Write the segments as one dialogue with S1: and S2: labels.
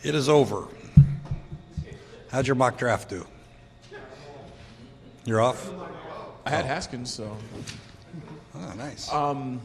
S1: It is over. How'd your mock draft do? You're off?
S2: I had Haskins, so.
S1: Oh, nice.
S2: Can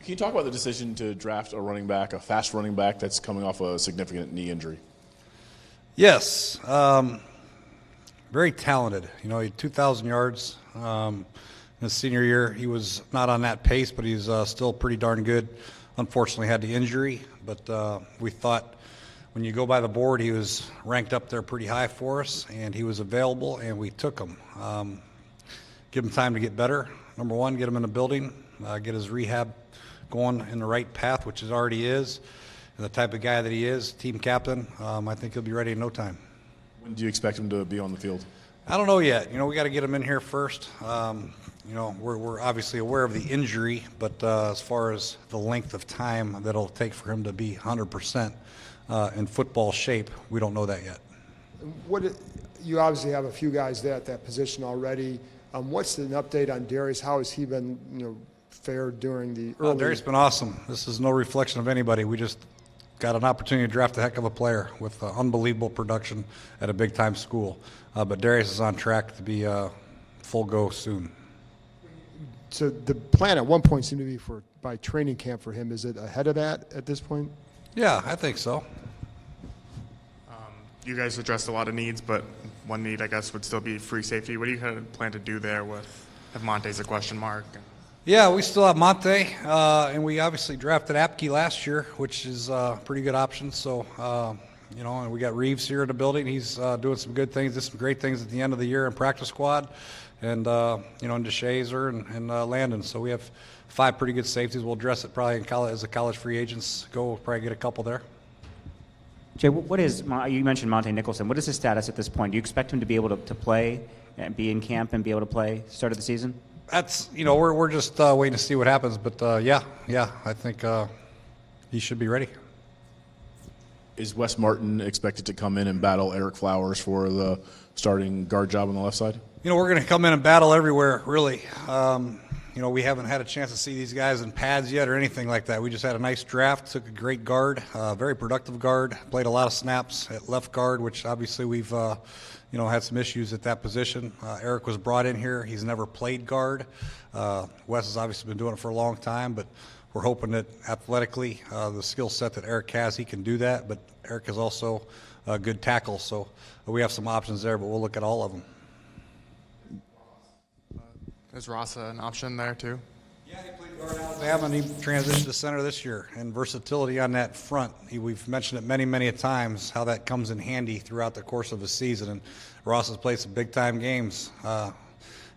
S2: you talk about the decision to draft a running back, a fast running back that's coming off a significant knee injury?
S1: Yes. Very talented. You know, he had 2,000 yards in his senior year. He was not on that pace, but he's still pretty darn good. Unfortunately, had the injury, but we thought when you go by the board, he was ranked up there pretty high for us, and he was available, and we took him. Give him time to get better. Number one, get him in the building, get his rehab going in the right path, which it already is. And the type of guy that he is, team captain, I think he'll be ready in no time.
S2: When do you expect him to be on the field?
S1: I don't know yet. You know, we got to get him in here first. You know, we're obviously aware of the injury, but as far as the length of time that it'll take for him to be 100% in football shape, we don't know that yet.
S3: You obviously have a few guys there at that position already. What's an update on Darius? How has he been, fared during the early?
S1: Darius has been awesome. This is no reflection of anybody. We just got an opportunity to draft a heck of a player with unbelievable production at a big-time school. But Darius is on track to be full go soon.
S3: So the plan at one point seemed to be by training camp for him. Is it ahead of that at this point?
S1: Yeah, I think so.
S4: You guys addressed a lot of needs, but one need, I guess, would still be free safety. What do you kind of plan to do there if Monte's a question mark?
S1: Yeah, we still have Monte, and we obviously drafted Apke last year, which is a pretty good option. So, and we got Reeves here in the building. He's doing some good things, did some great things at the end of the year in practice squad, and and DeShazer and Landon. So we have 5 pretty good safeties. We'll address it probably in college as the college free agents go. We'll probably get a couple there.
S5: Jay, you mentioned Monte Nicholson. What is his status at this point? Do you expect him to be able to play and be in camp and be able to play start of the season?
S1: That's, we're just waiting to see what happens. But, yeah, I think he should be ready.
S2: Is Wes Martin expected to come in and battle Eric Flowers for the starting guard job on the left side?
S1: We're going to come in and battle everywhere, really. We haven't had a chance to see these guys in pads yet or anything like that. We just had a nice draft, took a great guard, very productive guard, played a lot of snaps at left guard, which obviously we've, had some issues at that position. Eric was brought in here. He's never played guard. Wes has obviously been doing it for a long time, but we're hoping that athletically, the skill set that Eric has, he can do that. But Eric is also a good tackle, so we have some options there, but we'll look at all of them.
S4: Is Rasa an option there too?
S1: Yeah, he played guard out. And he transitioned to center this year, and versatility on that front. We've mentioned it many, many times how that comes in handy throughout the course of a season. And Ross has played some big-time games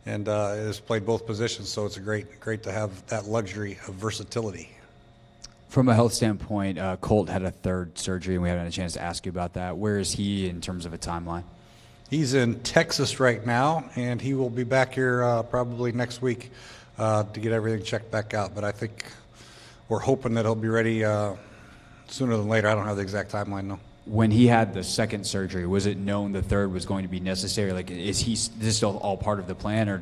S1: and has played both positions, so it's great to have that luxury of versatility.
S6: From a health standpoint, Colt had a third surgery, and we haven't had a chance to ask you about that. Where is he in terms of a timeline?
S1: He's in Texas right now, and he will be back here probably next week to get everything checked back out. But I think we're hoping that he'll be ready sooner than later. I don't have the exact timeline, though.
S6: When he had the second surgery, was it known the third was going to be necessary? Like, is this still all part of the plan, or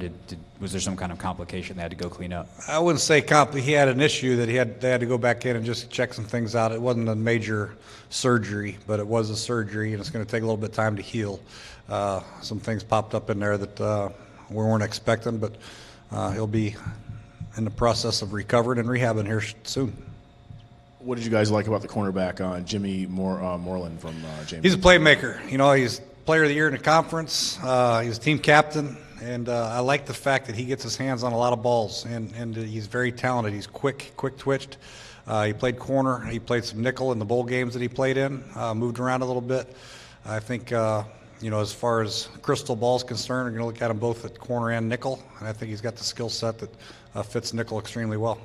S6: was there some kind of complication they had to go clean up?
S1: I wouldn't say he had an issue that they had to go back in and just check some things out. It wasn't a major surgery, but it was a surgery, and it's going to take a little bit of time to heal. Some things popped up in there that we weren't expecting, but he'll be in the process of recovering and rehabbing here soon.
S2: What did you guys like about the cornerback, Jimmy Moreland from James?
S1: He's a playmaker. He's player of the year in the conference. He's team captain, and I like the fact that he gets his hands on a lot of balls, and he's very talented. He's quick-twitched. He played corner. He played some nickel in the bowl games that he played in, moved around a little bit. I think as far as crystal ball is concerned, we're going to look at him both at corner and nickel, and I think he's got the skill set that fits nickel extremely well.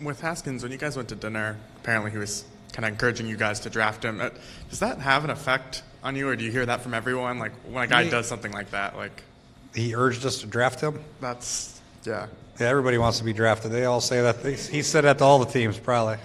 S4: With Haskins, when you guys went to dinner, apparently he was kind of encouraging you guys to draft him. Does that have an effect on you, or do you hear that from everyone? Like, when a guy does something like that, like...
S1: He urged us to draft him?
S4: That's, yeah.
S1: Yeah, everybody wants to be drafted. They all say that. He said that to all the teams, probably.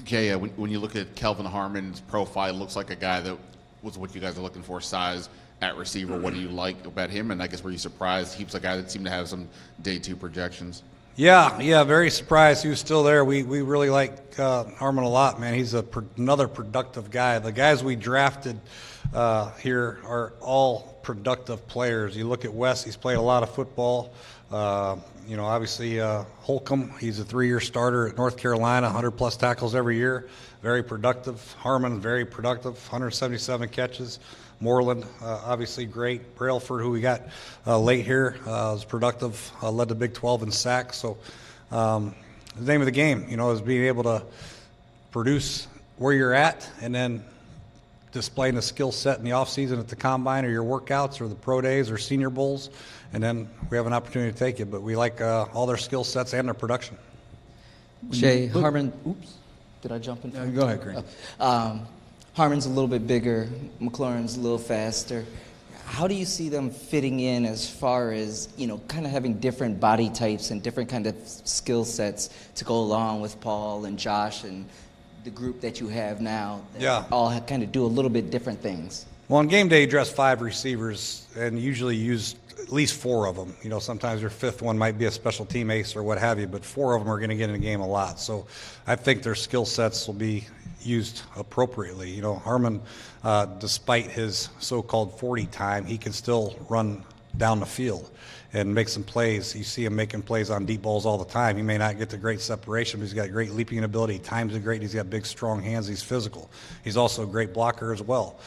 S7: Jay, when you look at Kelvin Harmon's profile, it looks like a guy that was what you guys are looking for, size at receiver. What do you like about him? And I guess were you surprised? He was a guy that seemed to have some day 2 projections.
S1: Yeah, very surprised he was still there. We really like Harmon a lot, man. He's another productive guy. The guys we drafted here are all productive players. You look at Wes, he's played a lot of football. Obviously Holcomb, he's a 3-year starter at North Carolina, 100-plus tackles every year. Very productive. Harmon, very productive, 177 catches. Moreland, obviously great. Brailford, who we got late here, was productive, led the Big 12 in sacks. So the name of the game, is being able to produce where you're at and then displaying the skill set in the offseason at the combine or your workouts or the pro days or senior bowls. And then we have an opportunity to take it. But we like all their skill sets and their production.
S8: Jay, Harmon, oops, did I jump in?
S6: Go ahead, Green.
S8: Harmon's a little bit bigger, McLaurin's a little faster. How do you see them fitting in as far as, kind of having different body types and different kind of skill sets to go along with Paul and Josh and the group that you have now that all kind of do a little bit different things?
S1: Well, on game day, you dress 5 receivers and usually use at least 4 of them. Sometimes your 5th one might be a special team ace or what have you, but 4 of them are going to get in the game a lot. So I think their skill sets will be used appropriately. Harmon, despite his so-called 40 time, he can still run down the field and make some plays. You see him making plays on deep balls all the time. He may not get the great separation, but he's got great leaping ability. He times it great. He's got big, strong hands. He's physical. He's also a great blocker as well.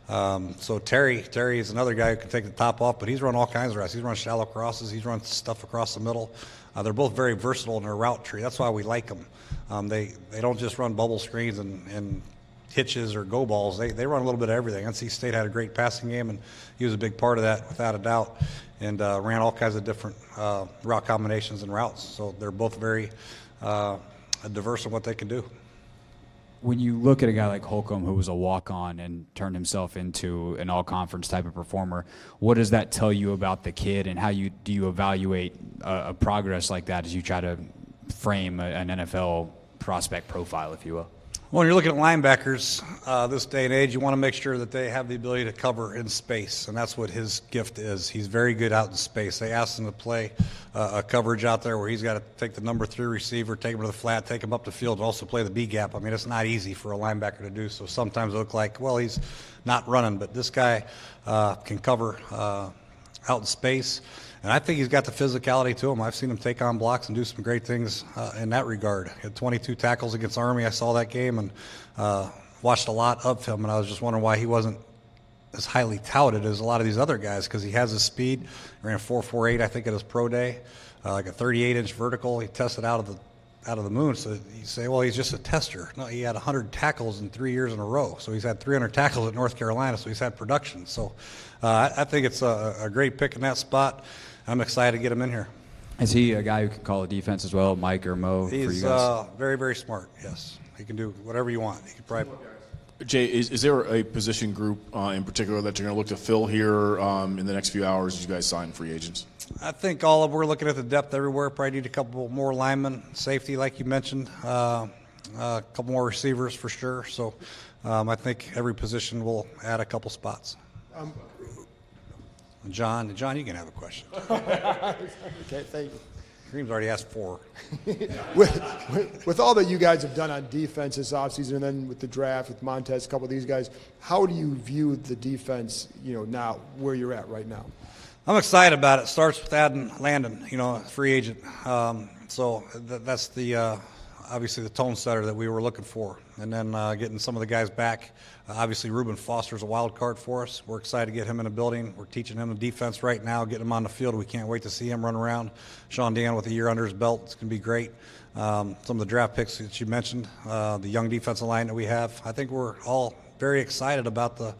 S1: So Terry is another guy who can take the top off, but he's run all kinds of routes. He's run shallow crosses. He's run stuff across the middle. They're both very versatile in their route tree. That's why we like them. They don't just run bubble screens and hitches or go balls. They run a little bit of everything. NC State had a great passing game, and he was a big part of that without a doubt, and ran all kinds of different route combinations and routes. So they're both very diverse in what they can do.
S6: When you look at a guy like Holcomb, who was a walk-on and turned himself into an all-conference type of performer, what does that tell you about the kid, and how do you evaluate a progress like that as you try to frame an NFL prospect profile, if you will?
S1: Well, when you're looking at linebackers this day and age, you want to make sure that they have the ability to cover in space, and that's what his gift is. He's very good out in space. They asked him to play a coverage out there where he's got to take the number 3 receiver, take him to the flat, take him up the field, and also play the B gap. I mean, it's not easy for a linebacker to do, so sometimes it looks like, well, he's not running, but this guy can cover out in space. And I think he's got the physicality to him. I've seen him take on blocks and do some great things in that regard. He had 22 tackles against Army. I saw that game and watched a lot of him, and I was just wondering why he wasn't as highly touted as a lot of these other guys, because he has the speed. He ran 4.48, I think, at his pro day, like a 38-inch vertical. He tested out of the moon. So you say, well, he's just a tester. No, he had 100 tackles in 3 years in a row. So he's had 300 tackles at North Carolina, so he's had production. So I think it's a great pick in that spot. I'm excited to get him in here.
S6: Is he a guy who can call a defense as well, Mike or Mo, for you guys?
S1: He's very, very smart, yes. He can do whatever you want. He can probably...
S2: Jay, is there a position group in particular that you're going to look to fill here in the next few hours as you guys sign free agents?
S1: I think we're looking at the depth everywhere. Probably need a couple more linemen, safety like you mentioned, a couple more receivers for sure. So I think every position will add a couple spots. John, you can have a question.
S3: Okay, thank you.
S1: Kareem's already asked 4.
S3: With all that you guys have done on defense this offseason, and then with the draft, with Montez, a couple of these guys, how do you view the defense, now, where you're at right now?
S1: I'm excited about it. It starts with adding Landon, free agent. So that's the obviously the tone setter that we were looking for. And then getting some of the guys back. Obviously, Reuben Foster's a wild card for us. We're excited to get him in the building. We're teaching him the defense right now, getting him on the field. We can't wait to see him run around. Sean Dan with a year under his belt. It's going to be great. Some of the draft picks that you mentioned, the young defensive line that we have. I think we're all very excited about the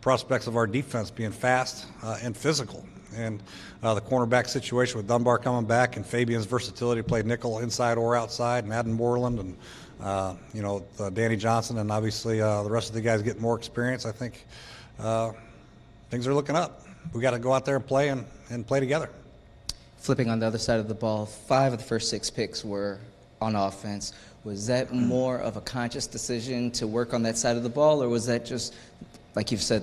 S1: prospects of our defense being fast and physical. And the cornerback situation with Dunbar coming back and Fabian's versatility to play nickel inside or outside, and adding Moreland and Danny Johnson, and obviously the rest of the guys getting more experience. I think things are looking up. We got to go out there and play together.
S8: Flipping on the other side of the ball, 5 of the first 6 picks were on offense. Was that more of a conscious decision to work on that side of the ball, or was that just, like you've said,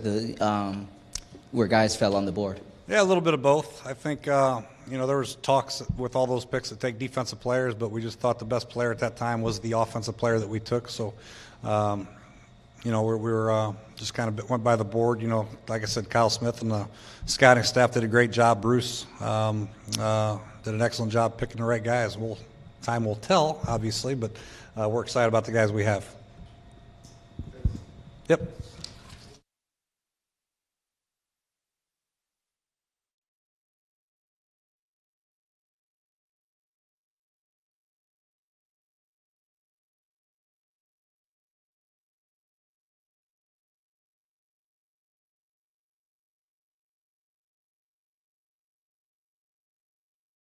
S8: where guys fell on the board?
S1: Yeah, a little bit of both. I think, there was talks with all those picks to take defensive players, but we just thought the best player at that time was the offensive player that we took. So, we were just kind of went by the board. Like I said, Kyle Smith and the scouting staff did a great job. Bruce did an excellent job picking the right guys. Time will tell, obviously, but we're excited about the guys we have. Yep.